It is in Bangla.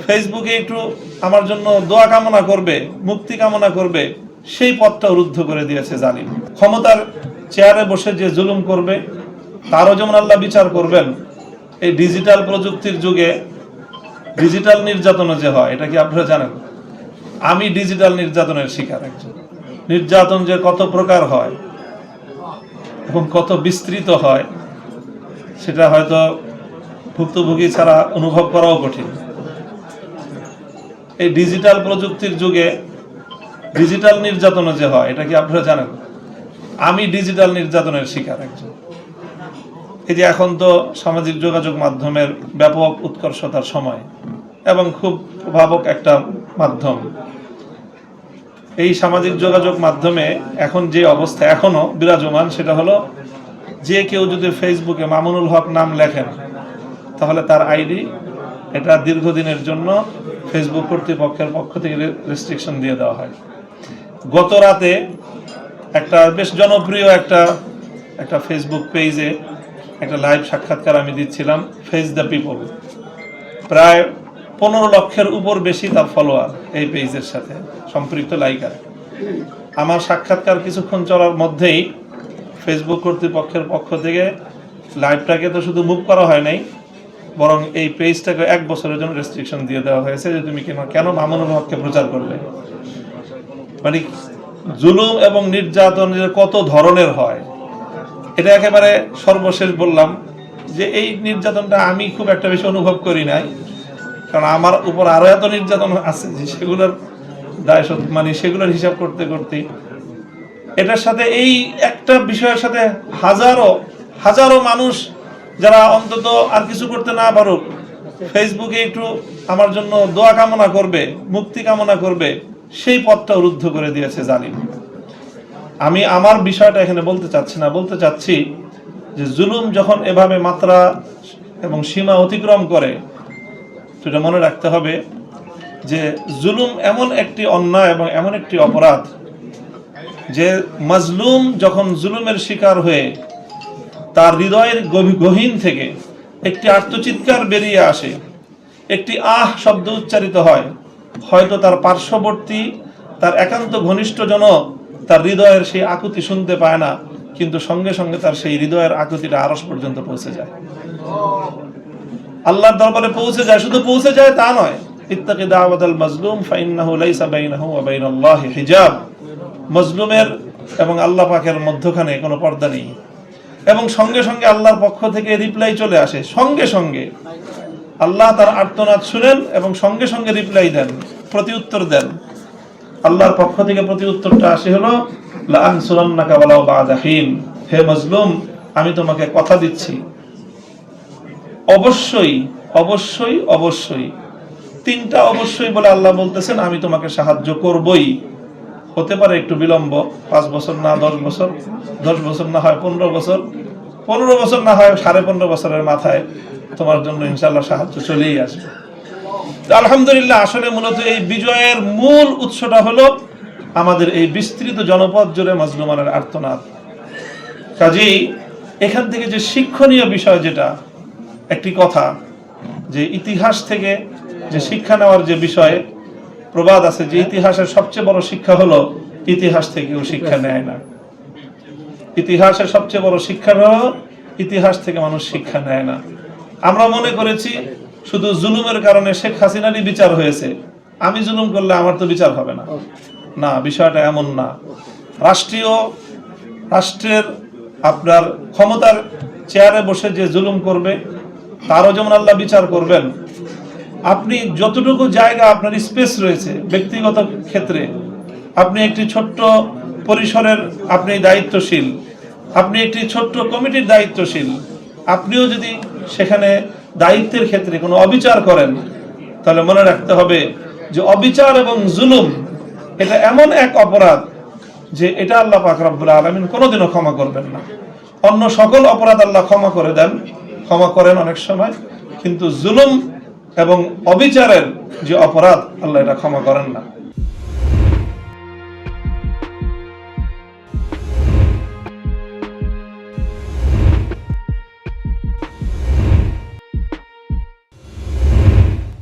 ফেসবুকে একটু আমার জন্য দোয়া কামনা করবে, মুক্তি কামনা করবে, সেই পথটা রুদ্ধ করে দিয়েছে জালিম। ক্ষমতার চেয়ারে বসে যে জুলুম করবে তারও যেমন আল্লাহ বিচার করবেন। এই ডিজিটাল প্রযুক্তির যুগে ডিজিটাল নির্যাতনও যে হয়, এটা কি আপনারা জানেন? আমি ডিজিটাল নির্যাতনের শিকার একজন। নির্যাতন যে কত প্রকার হয় এবং কত বিস্তৃত হয় সেটা হয়তো ভুক্তভোগী ছাড়া অনুভব করাও কঠিন। এই ডিজিটাল প্রযুক্তির যুগে ডিজিটাল নির্যাতনও যে হয়, এটা কি আপনারা জানেন? আমি ডিজিটাল নির্যাতনের শিকার একজন। এই যে এখন তো সামাজিক যোগাযোগ মাধ্যমের ব্যাপক উৎকর্ষতার সময় এবং খুব প্রভাবক একটা মাধ্যম। এই সামাজিক যোগাযোগ মাধ্যমে এখন যে অবস্থা এখনো বিরাজমান, সেটা হলো যে কেউ যদি ফেসবুকে মামুনুল হক নাম লেখেন তাহলে তার আইডি এটা দীর্ঘদিনের জন্য ফেসবুক কর্তৃপক্ষের পক্ষ থেকে রেস্ট্রিকশন দিয়ে দেওয়া হয়। গত রাতে একটা বেশ জনপ্রিয় একটা ফেসবুক পেজে একটা লাইভ সাক্ষাৎকার আমি দিচ্ছিলাম, ফেস দ্য পিপল। প্রায় 15 লক্ষের উপর বেশি তার ফলোয়ার এই পেজের সাথে সম্পৃক্ত লাইকার। আমার সাক্ষাৎকার কিছুক্ষণ চলার মধ্যেই ফেসবুক কর্তৃপক্ষের পক্ষ থেকে লাইভটাকে তো শুধু মুভ করা হয় নাই, বরং এই পেজটাকে 1 বছরের জন্য রেস্ট্রিকশন দিয়ে দেওয়া হয়েছে যে তুমি কেন মামুনুল হককে প্রচার করবে। মানে জুলুম এবং নির্যাতন কত ধরনের হয়, এটা একেবারে সর্বশেষ বললাম যে এই নির্যাতনটা আমি খুব একটা বেশি অনুভব করি নাই, কারণ আমার উপর আরো এত নির্যাতন আছে যে সেগুলোর মানে সেগুলোর হিসাব করতে করতে এটার সাথে এই একটা বিষয়ের সাথে হাজারো মানুষ যারা অন্তত আর কিছু করতে না পারুক ফেসবুকে একটু আমার জন্য দোয়া কামনা করবে, মুক্তি কামনা করবে, সেই পথটা রুদ্ধ করে দিয়েছে জালিম। আমি আমার বিষয়টা এখানে বলতে চাচ্ছি না, বলতে চাচ্ছি যে জুলুম যখন এভাবে মাত্রা এবং সীমা অতিক্রম করে, সেটা মনে রাখতে হবে যে জুলুম এমন একটি অন্যায় এবং এমন একটি অপরাধ যে মাজলুম যখন জুলুমের শিকার হয়ে তার হৃদয়ের গহীন থেকে একটি আর্তচিৎকার বেরিয়ে আসে, একটি আহ শব্দ উচ্চারিত হয়, হয়তো তার পার্শ্ববর্তী তার একান্ত ঘনিষ্ঠজন তার হৃদয়ের সেই আকুতি শুনতে পায় না, কিন্তু সঙ্গে সঙ্গে তার সেই হৃদয়ের আকুতিটা আরশ পর্যন্ত পৌঁছে যায়, আল্লাহর দরবারে পৌঁছে যায়। শুধু পৌঁছে যায় তা নয়, ইত্তাকি দাওয়াতাল মাজলুম ফাইন্নাহু লাইসা বাইনাহু ওয়া বাইনাল্লাহি হিজাব। মাজলুমের এবং আল্লাহ পাকের মধ্যখানে কোনো পর্দা নেই, এবং সঙ্গে সঙ্গে আল্লাহর পক্ষ থেকে রিপ্লাই চলে আসে। সঙ্গে সঙ্গে আল্লাহ তার আর্তনাদ শুনেন এবং সঙ্গে সঙ্গে রিপ্লাই দেন, প্রতি উত্তর দেন। আল্লাহর পক্ষ থেকে প্রতি উত্তরটা আসে হলো লা আনসুরান্নাকা ওয়ালাউ বা'দা হিন, হে মাজলুম আমি তোমাকে কথা দিচ্ছি অবশ্যই অবশ্যই অবশ্যই, 3টা অবশ্যই বলে আল্লাহ বলতেছেন আমি তোমাকে সাহায্য করবই। হতে পারে একটু বিলম্ব, 5 বছর না 10 বছর, 10 বছর না হয় 15 বছর, 15 বছর না হয় 15.5 বছরের মাথায় তোমার জন্য ইনশাআল্লাহ সাহায্য চলেই আসবে। আলহামদুলিল্লাহ, আসলে মূলত এই বিজয়ের মূল উৎসটা হলো আমাদের এই বিস্তৃত জনপদ জুড়ে মাজলুমানের আর্তনাদ। কাজেই এখান থেকে যে শিক্ষণীয় বিষয়, যেটা একটি কথা যে ইতিহাস থেকে যে শিক্ষা নেওয়ার যে বিষয়ে প্রবাদ আছে যে ইতিহাসের সবচেয়ে বড় শিক্ষা হলো ইতিহাস থেকেও শিক্ষা নেয় না। ইতিহাসের সবচেয়ে বড় শিক্ষা হলো ইতিহাস থেকে মানুষ শিক্ষা নেয় না। আমরা মনে করেছি শুধু জুলুমের কারণে শেখ হাসিনারই বিচার হয়েছে, আমি জুলুম করলে আমার তো বিচার হবে না। না, বিষয়টা এমন না। রাষ্ট্রের আপনার ক্ষমতার চেয়ারে বসে যে জুলুম করবে তারও যেমন আল্লাহ বিচার করবেন। আপনি যতটুকু জায়গা আপনার স্পেস রয়েছে ব্যক্তিগত ক্ষেত্রে, আপনি একটি ছোট্ট পরিসরের আপনি দায়িত্বশীল, আপনি একটি ছোট্ট কমিটির দায়িত্বশীল, আপনিও যদি সেখানে দায়িত্বের ক্ষেত্রে কোনো অবিচার করেন তাহলে মনে রাখতে হবে যে অবিচার এবং জুলুম এটা এমন এক অপরাধ যে এটা আল্লাহ পাক রব্বুল আলামিন কোনোদিনও ক্ষমা করবেন না। অন্য সকল অপরাধ আল্লাহ ক্ষমা করে দেন, ক্ষমা করেন অনেক সময়, কিন্তু জুলুম এবং অবিচারের যে অপরাধ আল্লাহ এটা ক্ষমা করেন না।